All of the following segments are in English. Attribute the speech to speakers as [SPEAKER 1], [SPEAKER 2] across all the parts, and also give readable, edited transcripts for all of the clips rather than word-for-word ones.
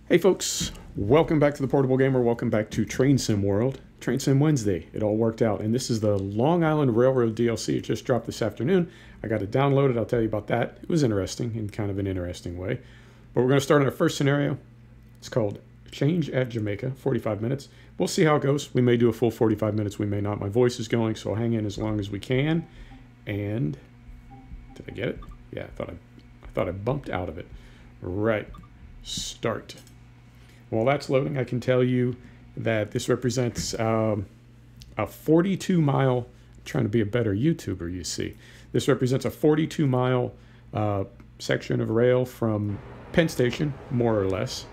[SPEAKER 1] Hey folks, welcome back to the Portable Gamer. Welcome back to Train Sim World. Train Sim Wednesday. It all worked out. And this is the Long Island Railroad DLC. It just dropped this afternoon. I got it downloaded. I'll tell you about that. It was interesting in kind of an interesting way. But we're going to start on our first scenario. It's called Change at Jamaica, 45 minutes. We'll see how it goes. We may do a full 45 minutes. We may not. My voice is going, so I'll hang in as long as we can. And did I get it? Yeah, I thought I bumped out of it. Right. Start. While that's loading, I can tell you that this represents a 42-mile, trying to be a better YouTuber, you see. This represents a 42-mile section of rail from Penn Station, more or less,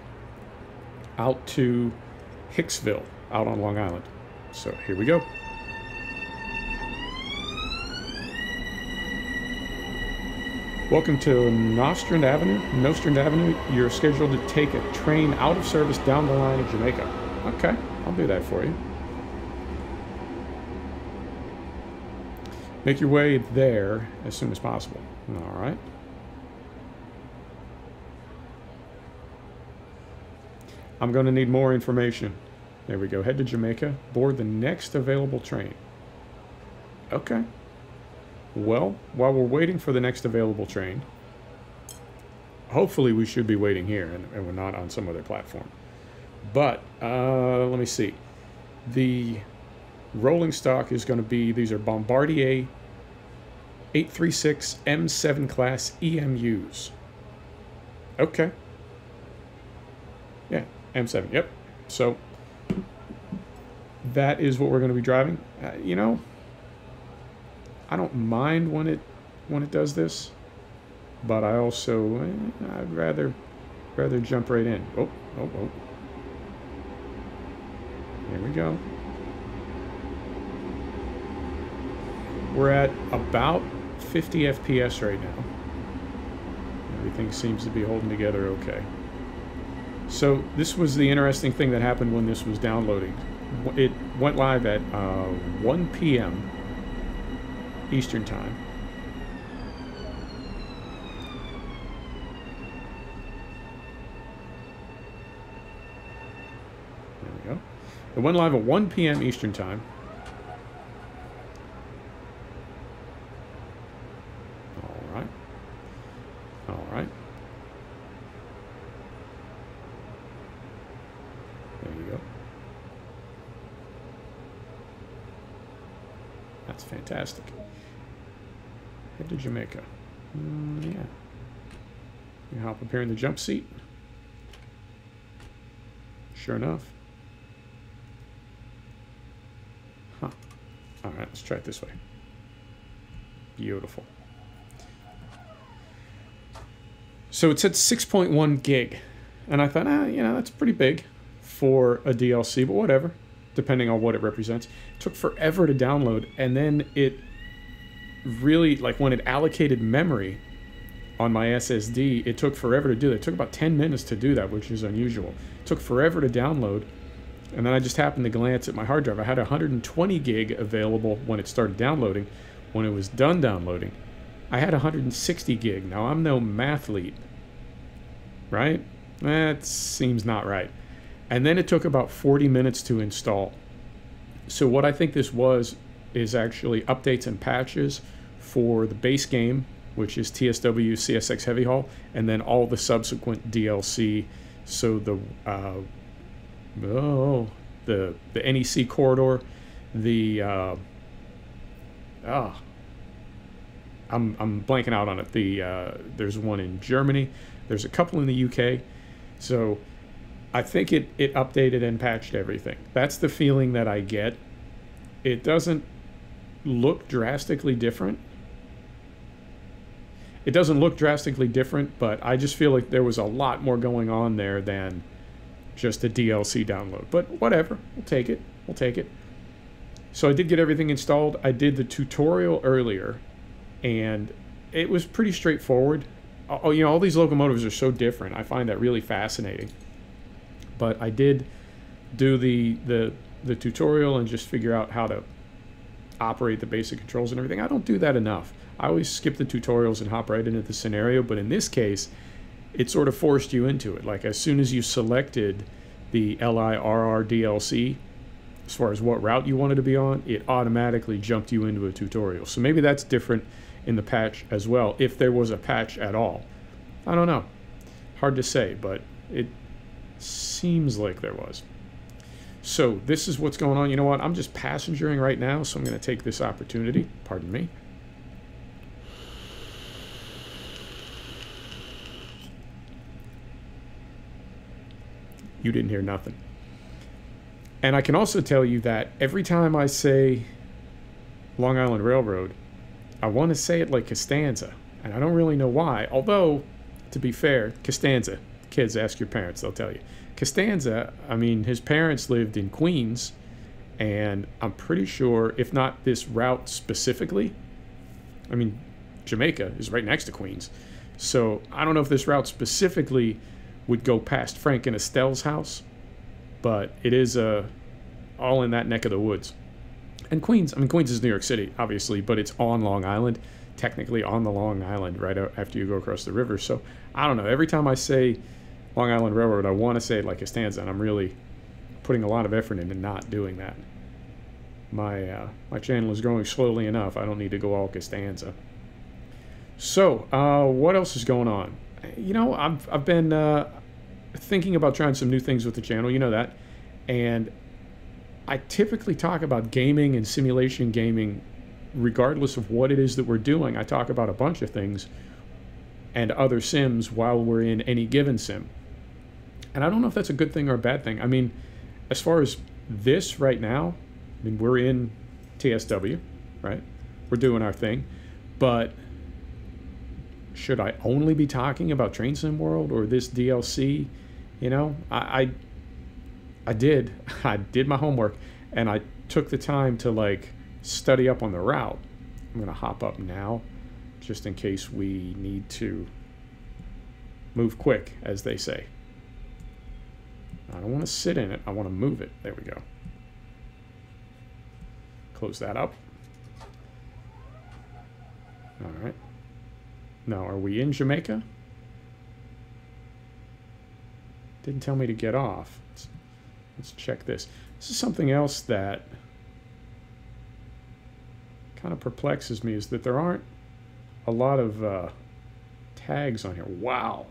[SPEAKER 1] out to Hicksville, out on Long Island. So here we go. Welcome to Nostrand Avenue. You're scheduled to take a train out of service down the line of Jamaica. Okay, I'll do that for you. Make your way there as soon as possible. All right. I'm going to need more information. There we go. Head to Jamaica. Board the next available train. Okay. Well, while we're waiting for the next available train, hopefully we should be waiting here and we're not on some other platform. But, let me see. The rolling stock is going to be, these are Bombardier 836 M7 class EMUs. Okay. Yeah, M7, yep. So, that is what we're going to be driving. You know, I don't mind when it does this, but I also I'd rather jump right in. Oh. Here we go. We're at about 50 FPS right now. Everything seems to be holding together okay. So this was the interesting thing that happened when this was downloading. It went live at 1 p.m. Eastern Time. There we go. It went live at 1 p.m. Eastern Time. All right. There you go. That's fantastic. Head to Jamaica. Yeah. You hop up here in the jump seat. Sure enough. Huh. All right, let's try it this way. Beautiful. So it said 6.1 gig. And I thought, you know, that's pretty big for a DLC, but whatever, depending on what it represents. It took forever to download, and then it really, like when it allocated memory on my SSD, it took forever to do that. It took about 10 minutes to do that, which is unusual. It took forever to download, and then I just happened to glance at my hard drive. I had 120 gig available when it started downloading. When it was done downloading, I had 160 gig. Now, I'm no mathlete, right? That seems not right. And then it took about 40 minutes to install. So what I think this is actually updates and patches for the base game, which is TSW CSX Heavy Haul, and then all the subsequent DLC. So the NEC corridor, the I'm blanking out on it. There's one in Germany. There's a couple in the UK. So I think it updated and patched everything. That's the feeling that I get. It doesn't look drastically different. It doesn't look drastically different, but I just feel like there was a lot more going on there than just a DLC download. But whatever, we'll take it. We'll take it. So I did get everything installed. I did the tutorial earlier, and it was pretty straightforward. You know, all these locomotives are so different. I find that really fascinating. But I did do the tutorial and just figure out how to operate the basic controls and everything. I don't do that enough. I always skip the tutorials and hop right into the scenario, but in this case, it sort of forced you into it. Like as soon as you selected the LIRR DLC, as far as what route you wanted to be on, it automatically jumped you into a tutorial. So maybe that's different in the patch as well, if there was a patch at all. I don't know. Hard to say, but it seems like there was. So this is what's going on. You know what? I'm just passengering right now, so I'm going to take this opportunity. Pardon me. You didn't hear nothing. And I can also tell you that every time I say Long Island Railroad, I want to say it like Costanza, and I don't really know why. Although, to be fair, Costanza, kids, ask your parents, they'll tell you. Costanza, I mean, his parents lived in Queens, and I'm pretty sure, if not this route specifically, I mean, Jamaica is right next to Queens. So I don't know if this route specifically would go past Frank and Estelle's house, but it is all in that neck of the woods. And Queens, I mean, Queens is New York City, obviously, but it's on Long Island, technically on the Long Island right after you go across the river. So I don't know. Every time I say Long Island Railroad, I want to say it like Costanza, and I'm really putting a lot of effort into not doing that. My channel is growing slowly enough. I don't need to go all Costanza. So what else is going on? You know, I've been thinking about trying some new things with the channel. You know that, and I typically talk about gaming and simulation gaming regardless of what it is that we're doing. I talk about a bunch of things and other sims while we're in any given sim. And I don't know if that's a good thing or a bad thing. I mean, as far as this right now, I mean, we're in TSW, right? We're doing our thing. But should I only be talking about Train Sim World or this DLC? You know, I did my homework, and I took the time to like study up on the route. I'm gonna hop up now just in case we need to move quick, as they say. I don't want to sit in it, I want to move it. There we go. Close that up. All right. Now, are we in Jamaica? Didn't tell me to get off. Let's check this. This is something else that kind of perplexes me, is that there aren't a lot of tags on here. Wow.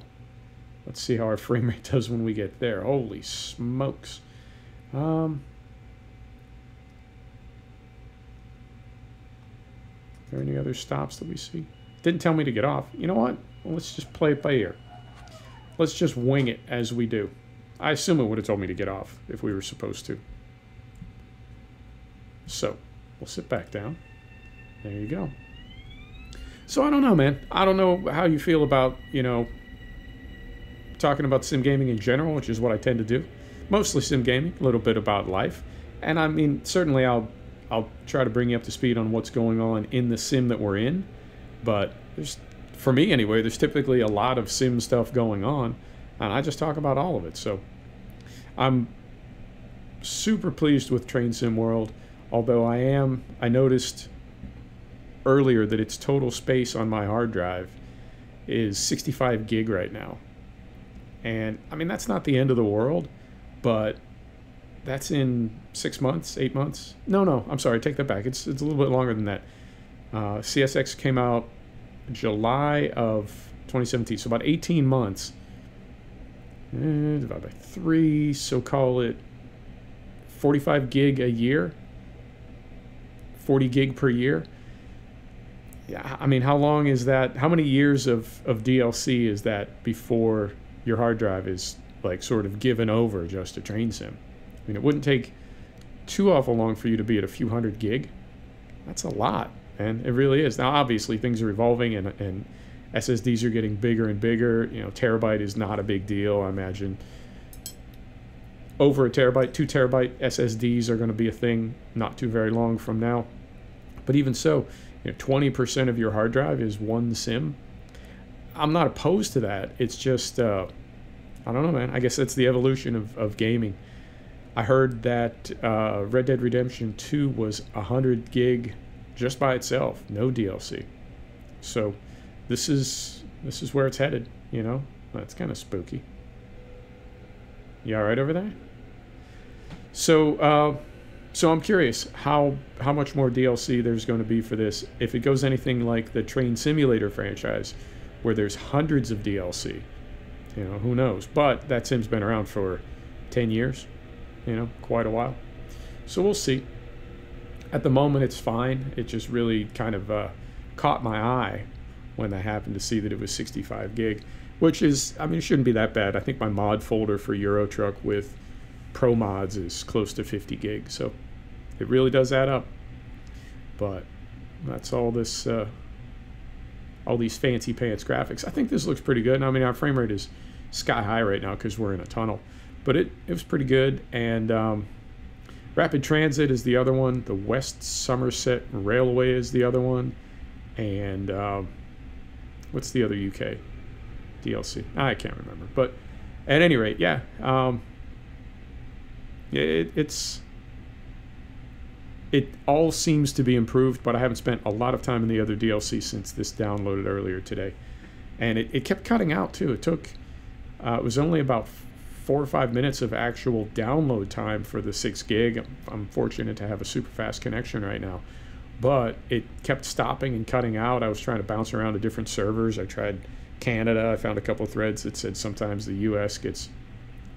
[SPEAKER 1] Let's see how our frame rate does when we get there. Holy smokes. Are there any other stops that we see? Didn't tell me to get off. You know what? Well, let's just play it by ear. Let's just wing it as we do. I assume it would have told me to get off if we were supposed to. So, we'll sit back down. There you go. So, I don't know, man. I don't know how you feel about, you know, talking about sim gaming in general, which is what I tend to do. Mostly sim gaming, a little bit about life. And I mean, certainly I'll try to bring you up to speed on what's going on in the sim that we're in. But there's, for me anyway, there's typically a lot of sim stuff going on, and I just talk about all of it. So I'm super pleased with Train Sim World, although I noticed earlier that its total space on my hard drive is 65 gig right now. And I mean, that's not the end of the world, but that's in 6 months, 8 months. No, I'm sorry, take that back. It's a little bit longer than that. CSX came out July of 2017, so about 18 months. Divided by 3, so call it 45 gig a year, 40 gig per year. Yeah, I mean, how long is that? How many years of DLC is that before your hard drive is like sort of given over just to Train Sim? I mean, it wouldn't take too awful long for you to be at a few hundred gig. That's a lot, man. It really is. Now, obviously, things are evolving, and SSDs are getting bigger and bigger. You know, terabyte is not a big deal. I imagine over a terabyte, 2 terabyte SSDs are going to be a thing not too very long from now. But even so, you know, 20% of your hard drive is one sim. I'm not opposed to that. It's just, I don't know, man. I guess that's the evolution of gaming. I heard that Red Dead Redemption 2 was 100 gig just by itself, no DLC. So this is where it's headed, you know. That's kind of spooky. You all right over there? So, so I'm curious how much more DLC there's going to be for this. If it goes anything like the Train Simulator franchise, where there's hundreds of DLC, you know, who knows? But that sim's been around for 10 years, you know, quite a while. So we'll see. At the moment, it's fine. It just really kind of caught my eye when I happened to see that it was 65 gig, which is, I mean, it shouldn't be that bad. I think my mod folder for Euro Truck with Pro mods is close to 50 gig, so it really does add up. But that's all this, all these fancy pants graphics. I think this looks pretty good. And I mean, our frame rate is sky high right now because we're in a tunnel, but it was pretty good. And Rapid Transit is the other one. The West Somerset Railway is the other one. And what's the other UK DLC? I can't remember. But at any rate, yeah. It all seems to be improved, but I haven't spent a lot of time in the other DLC since this downloaded earlier today. And it kept cutting out, too. It took, it was only about 4 or 5 minutes of actual download time for the 6 gig. I'm fortunate to have a super fast connection right now. But it kept stopping and cutting out. I was trying to bounce around to different servers. I tried Canada. I found a couple of threads that said sometimes the US gets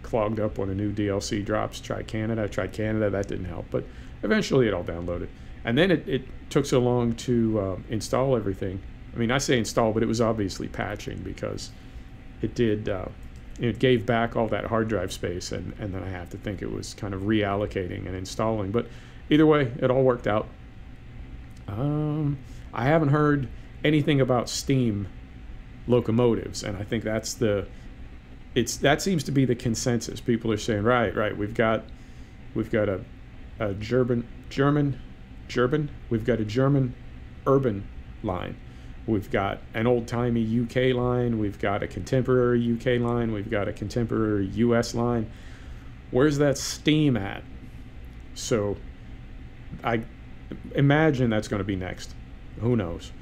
[SPEAKER 1] clogged up when a new DLC drops. Try Canada. I tried Canada. That didn't help. But eventually it all downloaded. And then it took so long to install everything. I mean, I say install, but it was obviously patching because it did... it gave back all that hard drive space, and then I have to think it was kind of reallocating and installing. But either way, it all worked out. I haven't heard anything about Steam locomotives, and I think that's that seems to be the consensus. People are saying, right, we've got a German we've got a German urban line. We've got an old-timey UK line. We've got a contemporary UK line. We've got a contemporary US line. Where's that Steam at? So I imagine that's going to be next. Who knows?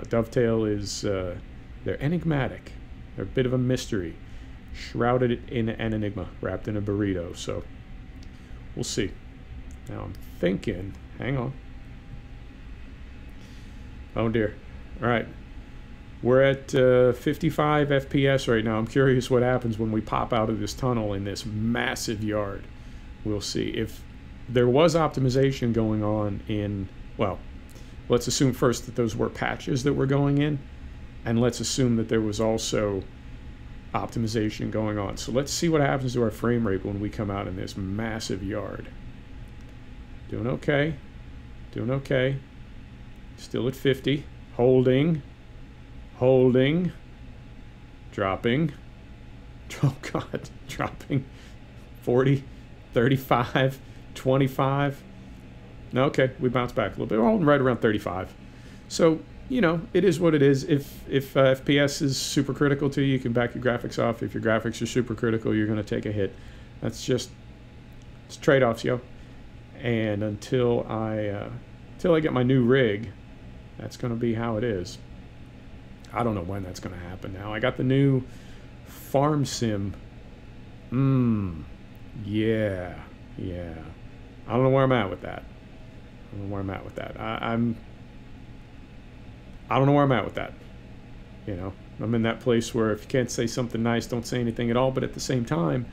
[SPEAKER 1] Dovetail is, they're enigmatic. They're a bit of a mystery, shrouded in an enigma, wrapped in a burrito. So we'll see. Now I'm thinking, hang on. Oh dear. All right, we're at 55 FPS right now. I'm curious what happens when we pop out of this tunnel in this massive yard. We'll see. If there was optimization going on in, well, let's assume first that those were patches that were going in, and let's assume that there was also optimization going on. So let's see what happens to our frame rate when we come out in this massive yard. Doing okay. Doing okay. Still at 50. Holding, dropping, oh God, dropping, 40, 35, 25. Okay, we bounced back a little bit. We're holding right around 35. So, you know, it is what it is. If FPS is super critical to you, you can back your graphics off. If your graphics are super critical, you're going to take a hit. That's just, it's trade-offs, yo. And until I get my new rig, that's going to be how it is. I don't know when that's going to happen now. I got the new farm sim. Yeah. I don't know where I'm at with that. I don't know where I'm at with that. I don't know where I'm at with that. You know, I'm in that place where if you can't say something nice, don't say anything at all. But at the same time,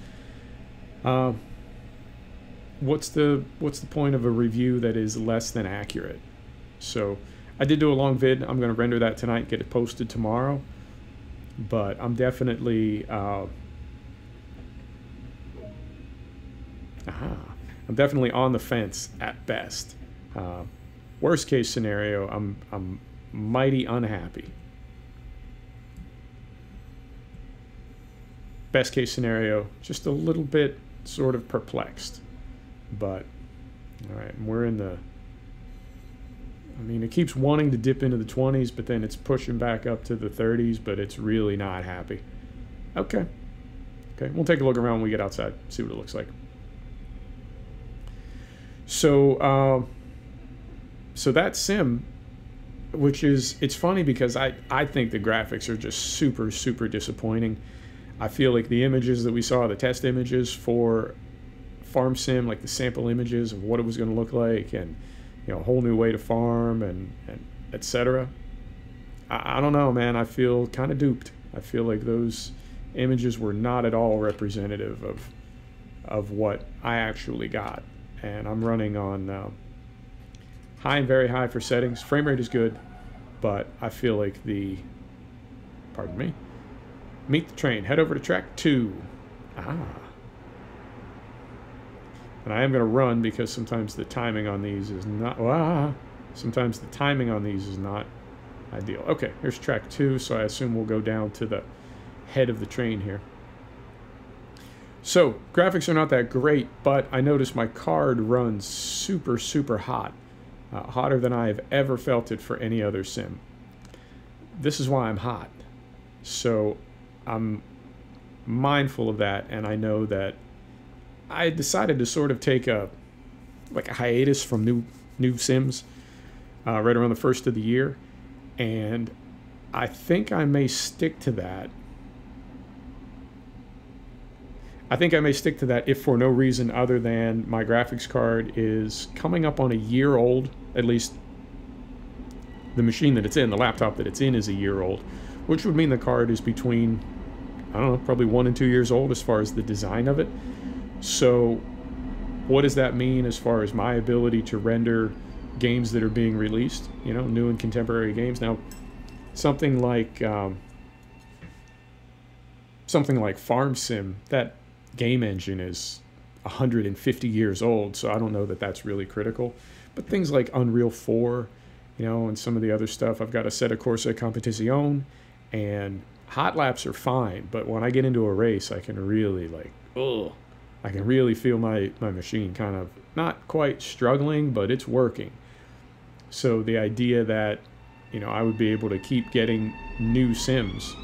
[SPEAKER 1] what's the point of a review that is less than accurate? So I did do a long vid. I'm going to render that tonight, get it posted tomorrow. But I'm definitely I'm definitely on the fence at best. Worst case scenario, I'm mighty unhappy. Best case scenario, just a little bit sort of perplexed. But all right, we're in the, I mean, it keeps wanting to dip into the 20s, but then it's pushing back up to the 30s, but it's really not happy. Okay, we'll take a look around when we get outside, see what it looks like. So, so that sim, which is, it's funny because I think the graphics are just super disappointing. I feel like the images that we saw, the test images for Farm Sim, like the sample images of what it was going to look like, and a whole new way to farm, and etc. I don't know, man. I feel kind of duped. I feel like those images were not at all representative of what I actually got. And I'm running on high and very high for settings. Frame rate is good, but I feel like pardon me, meet the train. Head over to track 2. And I am going to run because sometimes the timing on these is not, sometimes the timing on these is not ideal. Okay, here's track 2, so I assume we'll go down to the head of the train here. So, graphics are not that great, but I noticed my card runs super, super hot. Hotter than I have ever felt it for any other sim. This is why I'm hot. So, I'm mindful of that, and I know that I decided to sort of take a hiatus from new sims right around the first of the year, and I think I may stick to that. I think I may stick to that if for no reason other than my graphics card is coming up on a year old. At least the machine that it's in, the laptop that it's in, is a year old, which would mean the card is between, I don't know, probably 1 and 2 years old as far as the design of it. So what does that mean as far as my ability to render games that are being released, new and contemporary games? Now, something like Farm Sim, that game engine is 150 years old, so I don't know that that's really critical. But things like Unreal 4, and some of the other stuff, I've got a set of Corsa Competizione, and hot laps are fine, but when I get into a race, I can really I can really feel my machine kind of not quite struggling, but it's working. So the idea that, I would be able to keep getting new sims.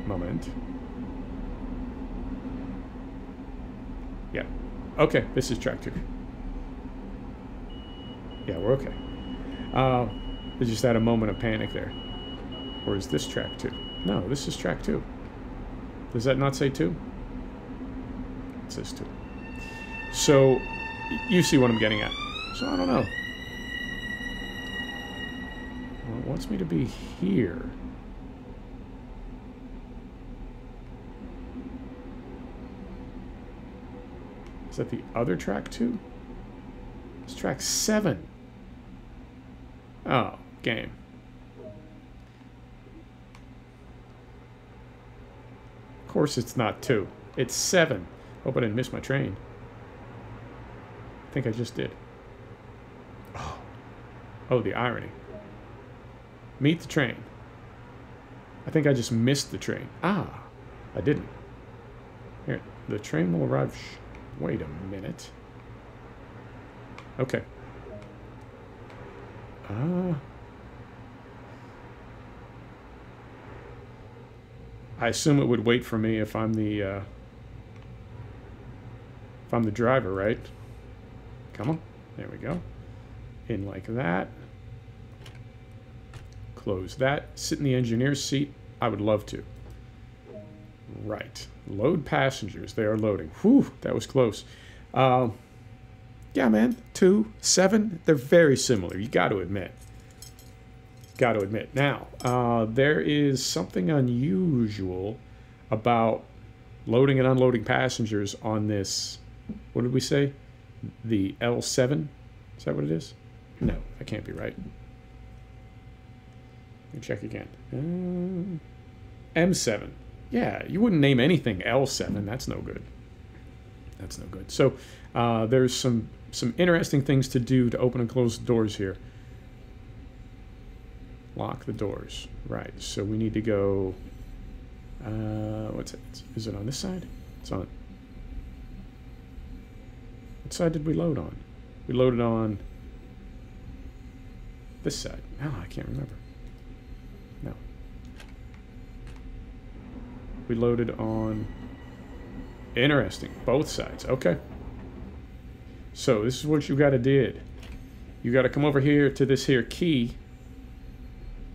[SPEAKER 1] Moment. Yeah. Okay, this is track 2. Yeah, we're okay. I just had a moment of panic there. Or is this track 2? No, this is track 2. Does that not say 2? It says 2. So, you see what I'm getting at. So, I don't know. Well, it wants me to be here. Is that the other track 2? It's track 7. Oh, game. Of course it's not 2. It's 7. Hope I didn't miss my train. I think I just did. Oh, the irony. Meet the train. I think I just missed the train. I didn't. Here, the train will arrive. Wait a minute. Okay. I assume it would wait for me if I'm the driver, right? Come on. There we go. In like that. Close that. Sit in the engineer's seat. I would love to. Right. Load passengers. They are loading. Whew, that was close. Yeah, man. 2, 7. They're very similar. You got to admit. Got to admit. Now, there is something unusual about loading and unloading passengers on this. What did we say? The L7? Is that what it is? No, that can't be right. Let me check again. M7. Yeah, you wouldn't name anything L7. That's no good. That's no good. So there's some interesting things to do to open and close the doors here. Lock the doors. Right. So we need to go. What's it? Is it on this side? It's on. What side did we load on? We loaded on this side. No, I can't remember. No. We loaded on. Interesting. Both sides. Okay. So this is what you got to do. You got to come over here to this here key.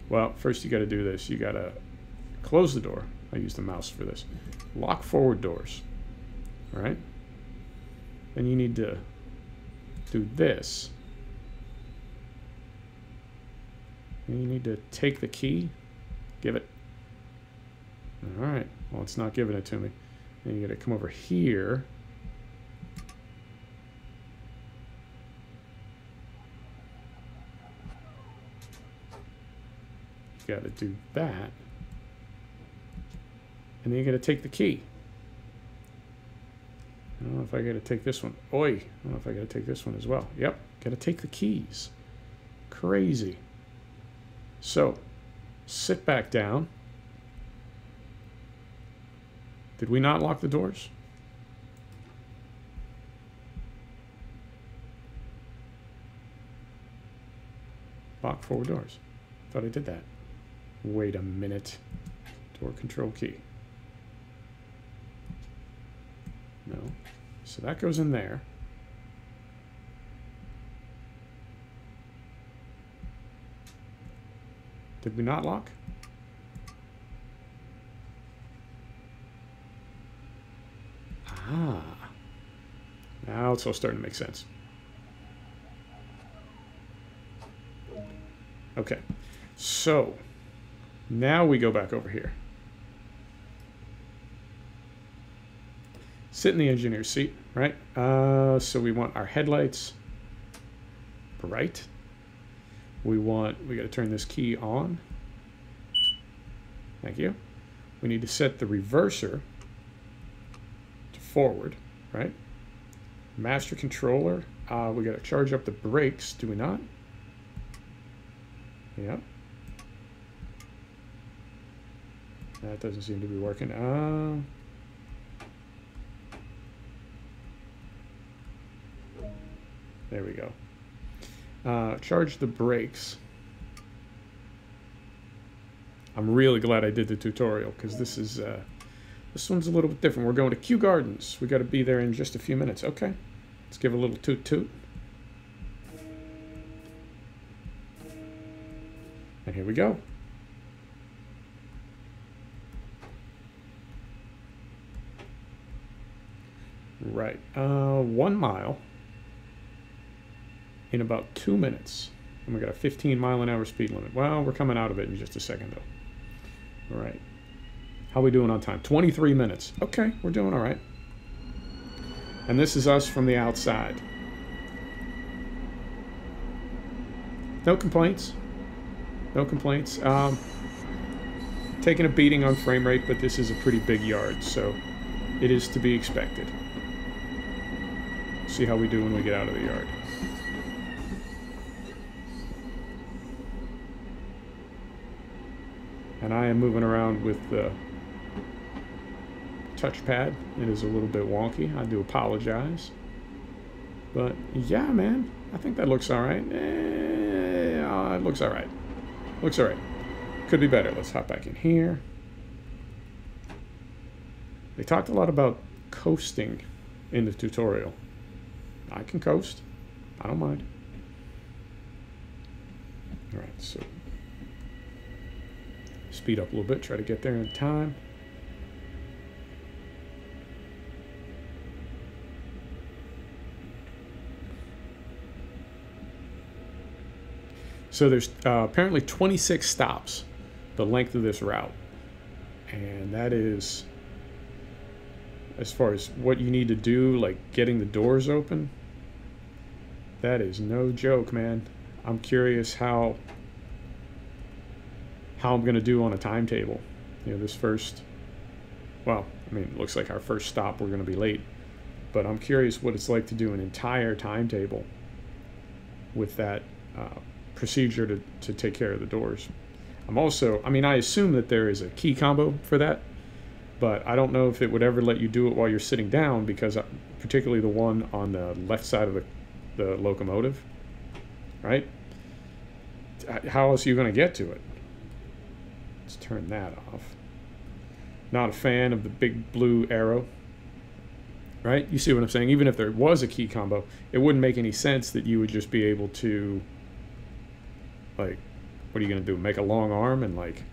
[SPEAKER 1] Well, first you got to do this. You got to Close the door. I use the mouse for this. Lock forward doors. All right. Then you need to do this. And you need to take the key, give it. All right. Well, it's not giving it to me. And you got to come over here. You got to do that. And then you got to take the key. I don't know if I got to take this one. Oi! I don't know if I got to take this one as well. Yep, got to take the keys. Crazy. So, sit back down. Did we not lock the doors? Lock forward doors. Thought I did that. Wait a minute. Door control key. No. So that goes in there. Did we not lock? Ah. Now it's all starting to make sense. Okay. So now we go back over here. Sit in the engineer's seat, right? So we want our headlights bright. We got to turn this key on. Thank you. We need to set the reverser to forward, right? Master controller. We got to charge up the brakes, do we not? Yep. That doesn't seem to be working. There we go. Charge the brakes. I'm really glad I did the tutorial because this one's a little bit different. We're going to Kew Gardens. We got to be there in just a few minutes. Okay, let's give a little toot toot. And here we go. Right, 1 mile. In about 2 minutes. And we got a 15-mile-an-hour speed limit. Well, we're coming out of it in just a second, though. All right. How we doing on time? 23 minutes. Okay, we're doing all right. And this is us from the outside. No complaints. No complaints. Taking a beating on frame rate, but this is a pretty big yard, so it is to be expected. See how we do when we get out of the yard. And I am moving around with the touchpad. It is a little bit wonky. I do apologize. But yeah, man, I think that looks all right. It looks all right. Looks all right. Could be better. Let's hop back in here. They talked a lot about coasting in the tutorial. I can coast. I don't mind. All right, so speed up a little bit, try to get there in time. So there's apparently 26 stops, the length of this route. And that is, as far as what you need to do, like getting the doors open, that is no joke, man. I'm curious how I'm going to do on a timetable. You know, this first, well, I mean, it looks like our first stop, we're going to be late. But I'm curious what it's like to do an entire timetable with that procedure to take care of the doors. I'm also, I mean, I assume that there is a key combo for that, but I don't know if it would ever let you do it while you're sitting down, because particularly the one on the left side of the locomotive, right? How else are you going to get to it? Let's turn that off. Not a fan of the big blue arrow, right? You see what I'm saying? Even if there was a key combo, it wouldn't make any sense that you would just be able to, like, what are you going to do? Make a long arm and, like,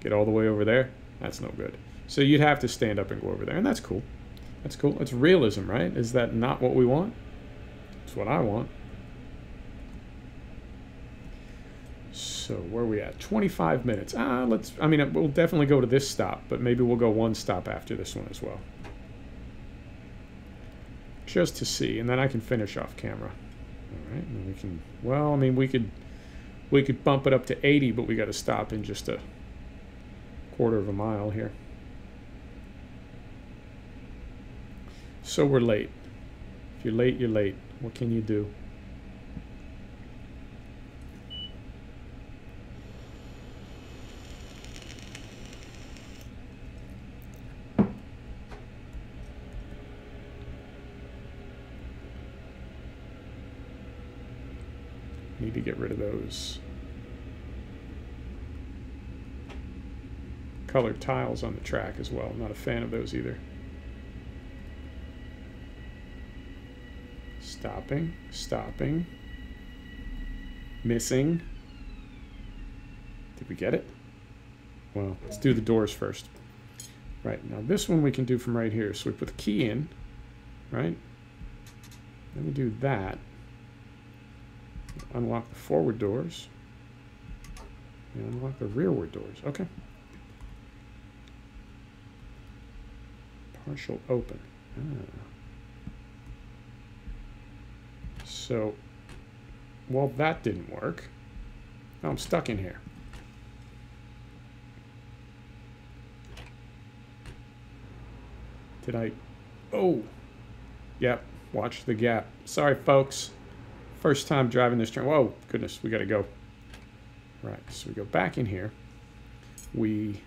[SPEAKER 1] get all the way over there? That's no good. So you'd have to stand up and go over there, and that's cool. That's cool. It's realism, right? Is that not what we want? It's what I want. So where are we at? 25 minutes. I mean, we'll definitely go to this stop, but maybe we'll go one stop after this one as well. Just to see, and then I can finish off camera. All right, and we can, well, I mean, we could bump it up to 80, but we got to stop in just a quarter of a mile here. So we're late. If you're late, you're late. What can you do? Need to get rid of those colored tiles on the track as well. I'm not a fan of those either. Stopping, stopping, missing. Did we get it? Well, let's do the doors first. Right, now this one we can do from right here. So we put the key in, right? Then we do that. Unlock the forward doors. And unlock the rearward doors. Okay. Partial open. So, well, that didn't work. Now I'm stuck in here. Did I? Oh, yep. Watch the gap. Sorry, folks. First time driving this train. Whoa, goodness, we got to go. Right, so we go back in here. We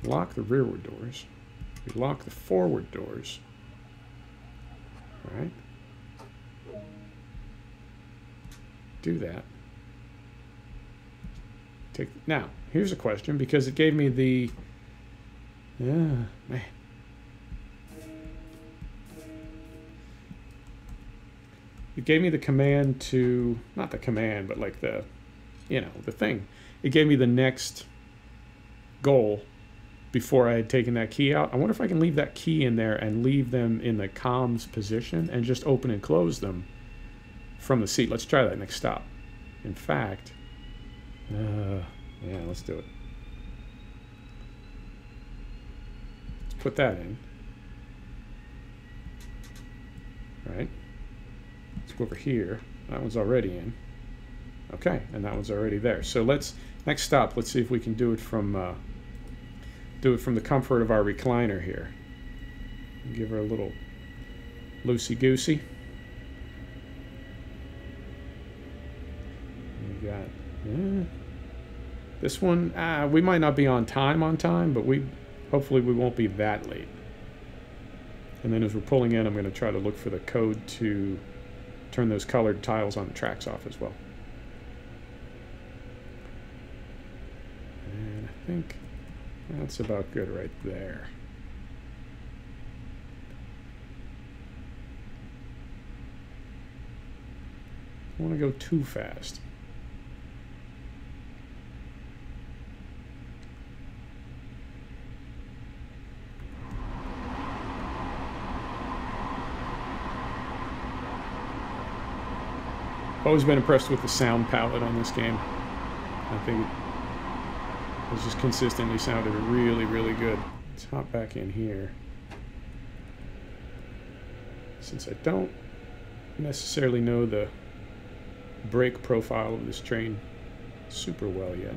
[SPEAKER 1] lock the rearward doors. We lock the forward doors. All right. Do that. Now, here's a question, because it gave me the... man. It gave me the command to, not the command, but like the, you know, the thing. It gave me the next goal before I had taken that key out. I wonder if I can leave that key in there and leave them in the comms position and just open and close them from the seat. Let's try that next stop. In fact, yeah, let's do it. Let's put that in. All right. Let's go over here. That one's already in. Okay, and that one's already there. So let's, next stop, let's see if we can do it from the comfort of our recliner here. Give her a little loosey-goosey. We got this one. We might not be on time, but hopefully we won't be that late. And then as we're pulling in, I'm going to try to look for the code to turn those colored tiles on the tracks off as well. And I think that's about good right there. I don't want to go too fast. Always been impressed with the sound palette on this game. I think it has just consistently sounded really, really good. Let's hop back in here. Since I don't necessarily know the brake profile of this train super well yet.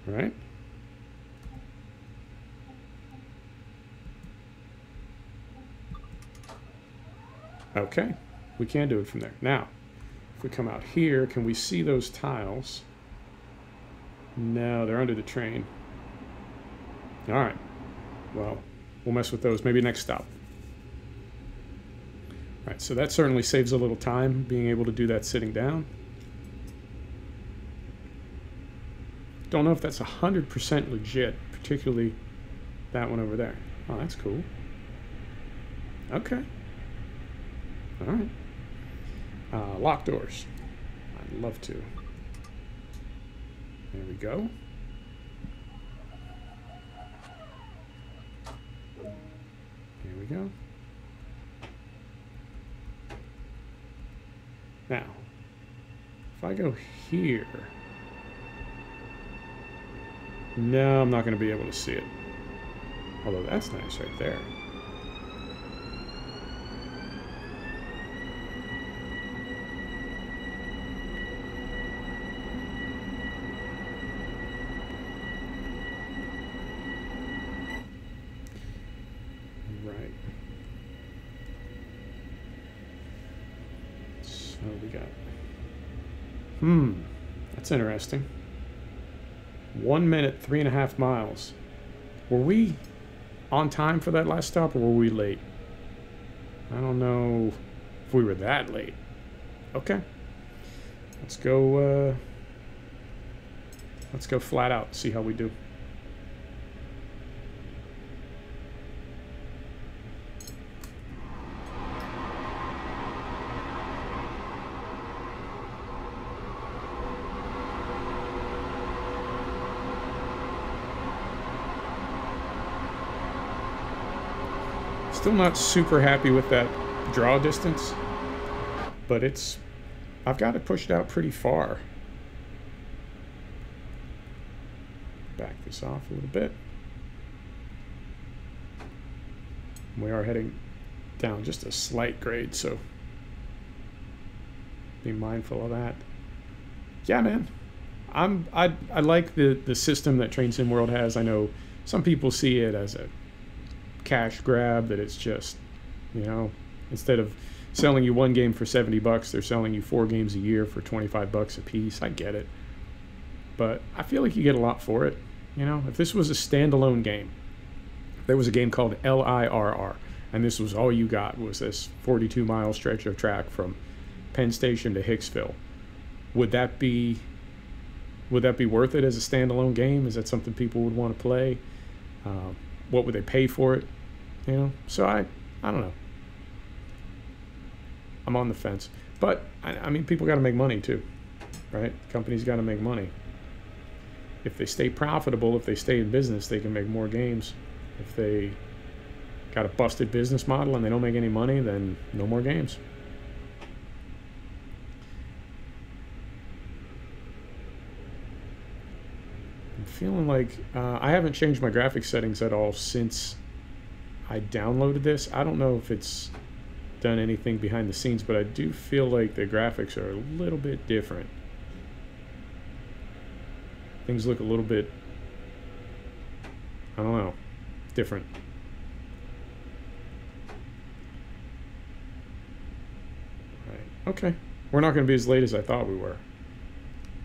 [SPEAKER 1] Right? Okay, we can do it from there. Now, if we come out here, can we see those tiles? No, they're under the train. All right. Well, we'll mess with those. Maybe next stop. All right, so that certainly saves a little time, being able to do that sitting down. Don't know if that's 100% legit, particularly that one over there. Oh, that's cool. Okay. All right. Lock doors. I'd love to. There we go. Here we go. Now, if I go here, no, I'm not going to be able to see it. Although that's nice right there. Right. So we got... that's interesting. 1 minute, 3.5 miles. Were we on time for that last stop, or were we late? I don't know if we were that late. Okay. Let's go flat out, see how we do. Still not super happy with that draw distance, but I've got it pushed out pretty far. Back this off a little bit. We are heading down just a slight grade, so be mindful of that. Yeah, man. I like the system that Train Sim World has. I know some people see it as a cash grab, that it's just, you know, instead of selling you one game for $70, they're selling you 4 games a year for $25 a piece. I get it, but I feel like you get a lot for it. You know, if this was a standalone game, there was a game called LIRR, and this was all you got, was this 42-mile stretch of track from Penn Station to Hicksville. Would that be worth it as a standalone game? Is that something people would want to play? What would they pay for it? You know, so I don't know. I'm on the fence, but I mean, people got to make money too, right? Companies got to make money. If they stay profitable, if they stay in business, they can make more games. If they got a busted business model and they don't make any money, then no more games. I'm feeling like I haven't changed my graphics settings at all since I downloaded this. I don't know if it's done anything behind the scenes, but I do feel like the graphics are a little bit different. Things look a little bit, I don't know, different. Right. Okay. We're not going to be as late as I thought we were,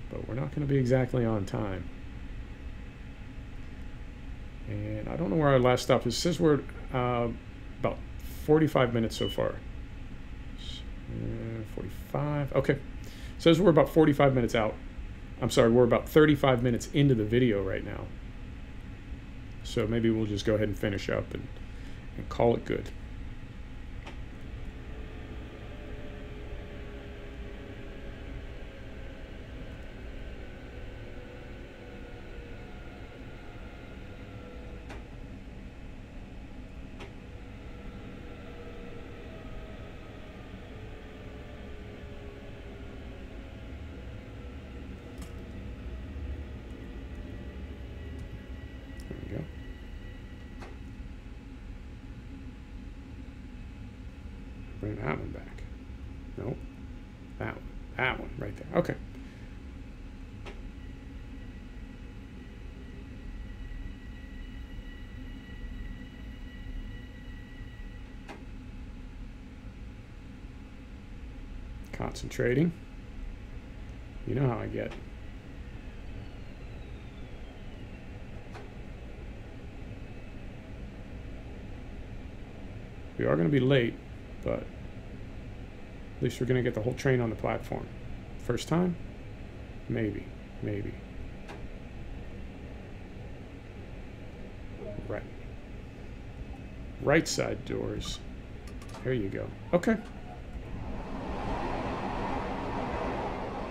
[SPEAKER 1] but we're not going to be exactly on time. And I don't know where our last stop is. It says we're about 45 minutes so far. 45. Okay. It says we're about 45 minutes out. I'm sorry, we're about 35 minutes into the video right now. So maybe we'll just go ahead and finish up and call it good. Bring that one back. Nope. That one. That one right there. Okay. Concentrating. You know how I get. We are going to be late, but at least we're going to get the whole train on the platform. First time? Maybe. Maybe. Right. Right side doors. There you go. Okay.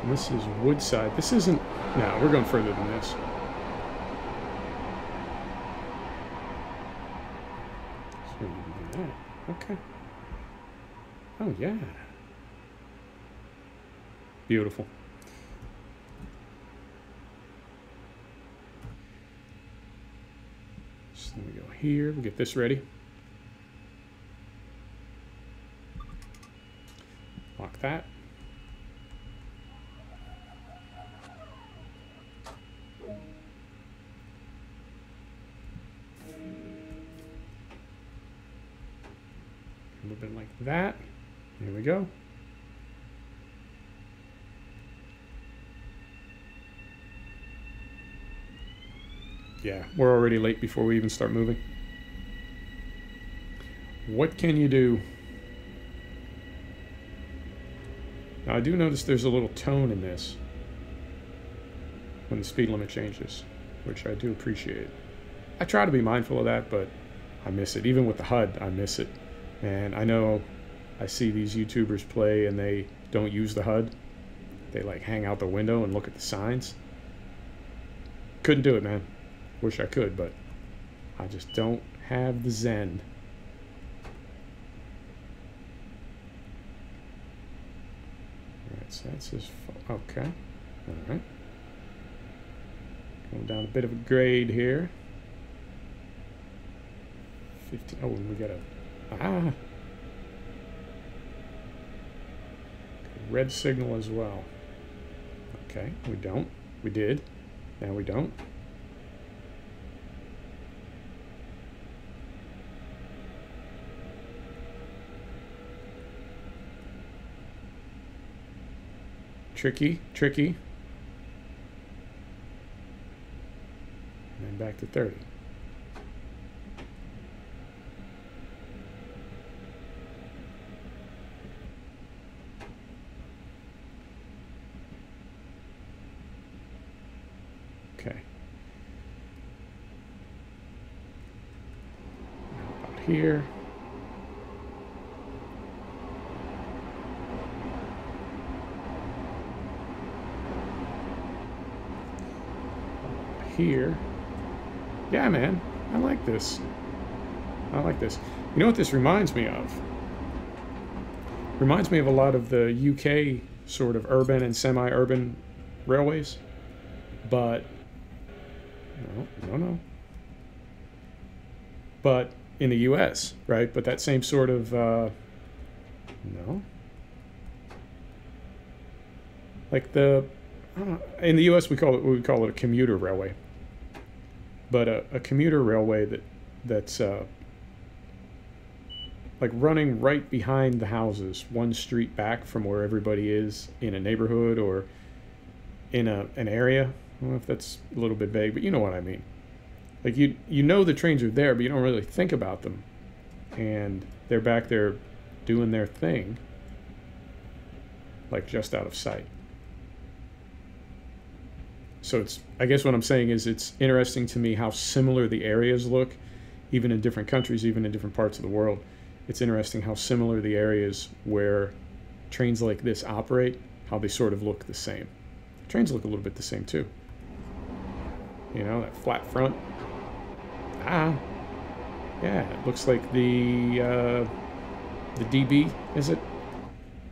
[SPEAKER 1] And this is Woodside. This isn't... No, we're going further than this. So, okay. Oh, yeah. Beautiful. So let me go here. We'll get this ready. Lock that. A little bit like that. There we go. Yeah, we're already late before we even start moving. What can you do? Now I do notice there's a little tone in this when the speed limit changes, which I do appreciate. I try to be mindful of that, but I miss it. Even with the HUD, I miss it. And I know I see these YouTubers play and they don't use the HUD. They like hang out the window and look at the signs. Couldn't do it, man. Wish I could, but I just don't have the zen. Alright, so that's just... Okay. Alright. Going down a bit of a grade here. 15... Oh, and we got a... Ah! Red signal as well. Okay, we don't. We did. Now we don't. Tricky, tricky. And then back to 30. Okay. Now about here. Here. Yeah, man. I like this. I like this. You know what this reminds me of? Reminds me of a lot of the UK sort of urban and semi-urban railways. But no. But in the US, right? But that same sort of no. Like the in the US we would call it a commuter railway. But a commuter railway that's like running right behind the houses, one street back from where everybody is in a neighborhood or in an area. I don't know if that's a little bit vague, but you know what I mean. Like you know the trains are there, but you don't really think about them. And they're back there doing their thing, like just out of sight. So it's, I guess what I'm saying is it's interesting to me how similar the areas look, even in different countries, even in different parts of the world. It's interesting how similar the areas where trains like this operate, how they sort of look the same. Trains look a little bit the same too. You know, that flat front. Ah, yeah, it looks like the DB, is it?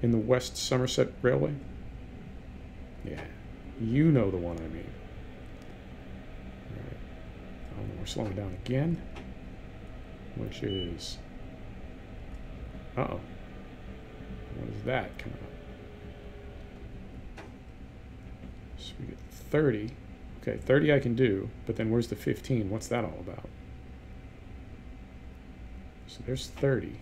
[SPEAKER 1] In the West Somerset Railway? Yeah. You know the one I mean. All right. Oh, we're slowing down again, which is... Uh-oh. What is that coming up? So we get 30. Okay, 30 I can do, but then where's the 15? What's that all about? So there's 30.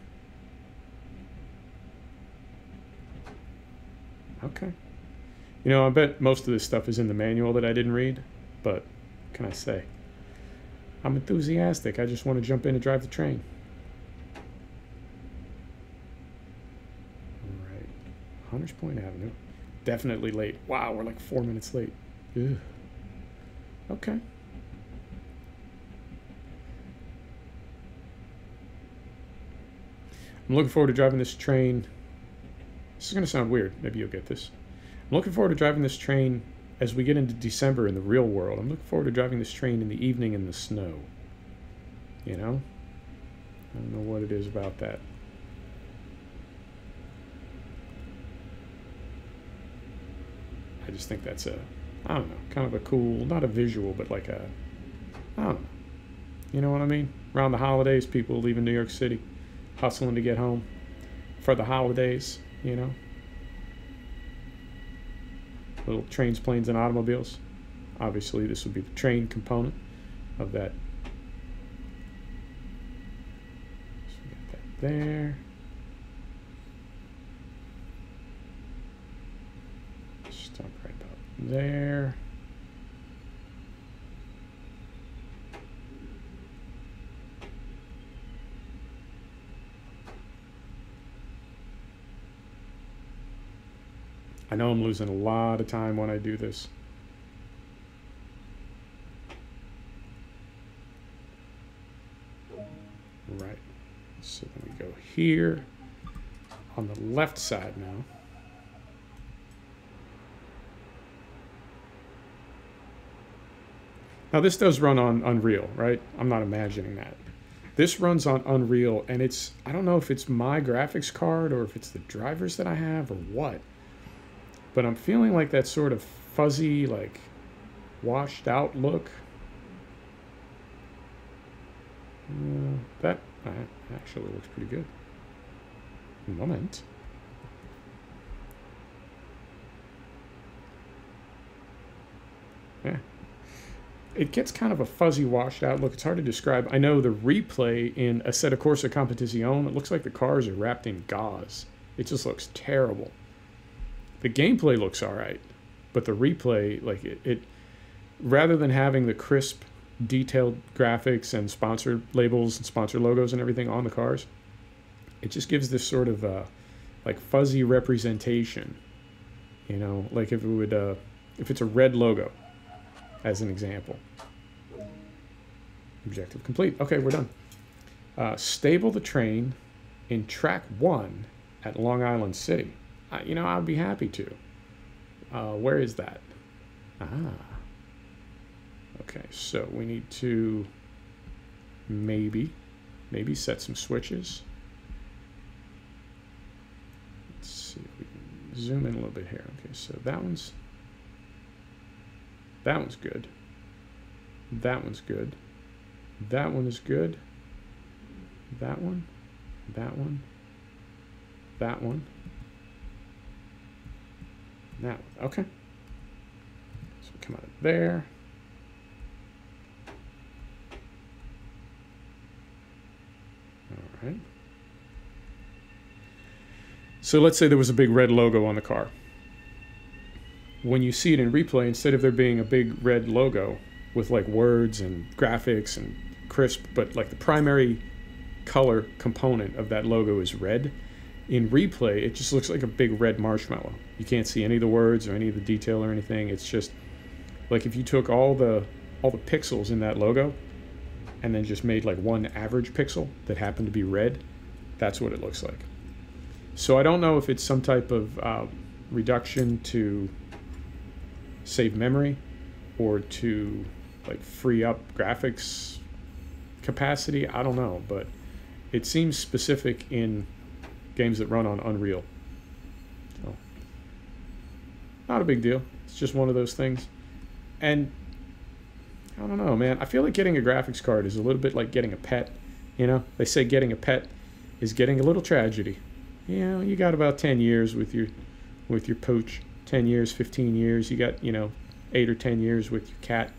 [SPEAKER 1] Okay. You know, I bet most of this stuff is in the manual that I didn't read, but what can I say? I'm enthusiastic. I just want to jump in and drive the train. Hunters Point Avenue. Definitely late. Wow, we're like 4 minutes late. Ugh. Okay. I'm looking forward to driving this train. This is going to sound weird. Maybe you'll get this. I'm looking forward to driving this train as we get into December in the real world. I'm looking forward to driving this train in the evening in the snow. You know? I don't know what it is about that. I just think that's a, I don't know, kind of a cool, not a visual, but like a, I don't know. You know what I mean? Around the holidays, people leaving New York City, hustling to get home for the holidays, you know? Little trains, planes, and automobiles. Obviously, this would be the train component of that. So we got that there. Stop right about there. I know I'm losing a lot of time when I do this. Right. So then we go here on the left side now. Now this does run on Unreal, right? I'm not imagining that. This runs on Unreal, and it's, I don't know if it's my graphics card or if it's the drivers that I have or what. But I'm feeling like that sort of fuzzy, like, washed out look. That actually looks pretty good. Moment. Yeah. It gets kind of a fuzzy, washed out look. It's hard to describe. I know the replay in Assetto Corsa Competizione, it looks like the cars are wrapped in gauze. It just looks terrible. The gameplay looks all right, but the replay, like it rather than having the crisp, detailed graphics and sponsor labels and sponsor logos and everything on the cars, it just gives this sort of like fuzzy representation. You know, like if it would, if it's a red logo, as an example. Objective complete. Okay, we're done. Stable the train in track 1 at Long Island City. You know, I'd be happy to. Where is that? Okay, so we need to maybe set some switches. Let's see if we can zoom in a little bit here. Okay, so that one's good. That one's good. That one is good. That one. That one. That one. That one. Okay. So we come out of there. All right. So let's say there was a big red logo on the car. When you see it in replay, instead of there being a big red logo with like words and graphics and crisp, but like the primary color component of that logo is red, in replay it just looks like a big red marshmallow. You can't see any of the words or any of the detail or anything. It's just like if you took all the pixels in that logo and then just made like one average pixel that happened to be red, that's what it looks like. So I don't know if it's some type of reduction to save memory or to like free up graphics capacity. I don't know, but it seems specific in games that run on Unreal. So, not a big deal. It's just one of those things. And I don't know, man. I feel like getting a graphics card is a little bit like getting a pet. You know, they say getting a pet is getting a little tragedy. You know, you got about 10 years with your pooch. 10 years, 15 years. You got, you know, 8 or 10 years with your cat.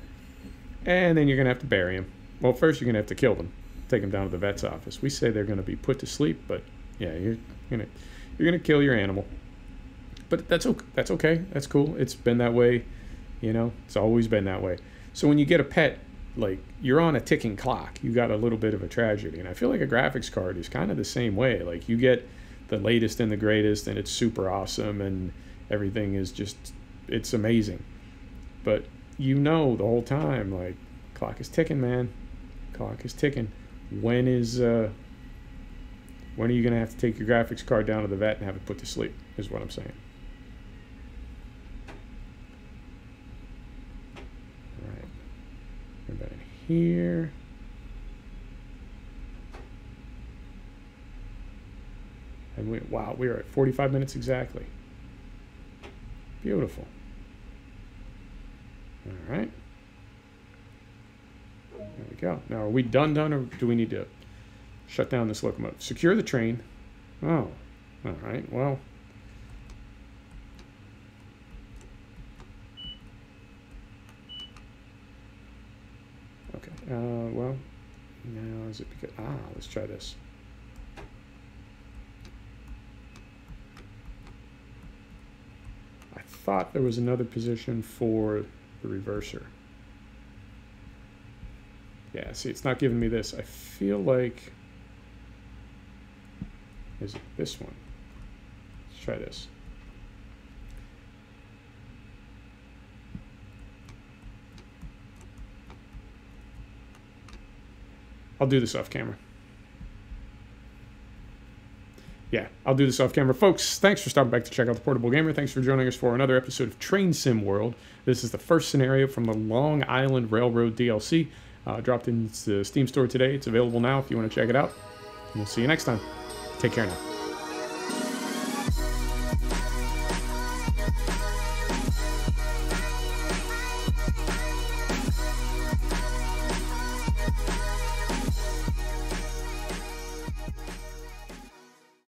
[SPEAKER 1] And then you're going to have to bury him. Well, first you're going to have to kill them. Take them down to the vet's office. We say they're going to be put to sleep, but yeah, you're gonna kill your animal. But that's okay. That's cool. It's been that way, you know. It's always been that way. So when you get a pet, like, you're on a ticking clock. You got a little bit of a tragedy. And I feel like a graphics card is kind of the same way. Like, you get the latest and the greatest, and it's super awesome, and everything is just, it's amazing. But you know the whole time, like, clock is ticking, man. Clock is ticking. When are you going to have to take your graphics card down to the vet and have it put to sleep, is what I'm saying. All right. Put that in here. And wow, we are at 45 minutes exactly. Beautiful. All right. There we go. Now, are we done, or do we need to shut down this locomotive? Secure the train. Oh, all right. Well, okay. Well, now is it because let's try this. I thought there was another position for the reverser. Yeah, see, it's not giving me this. I feel like, is it this one? Let's try this. I'll do this off camera. Yeah, I'll do this off camera. Folks, thanks for stopping back to check out the Portable Gamer. Thanks for joining us for another episode of Train Sim World. This is the first scenario from the Long Island Railroad DLC. Dropped into the Steam store today. It's available now if you want to check it out. And we'll see you next time. Take care now.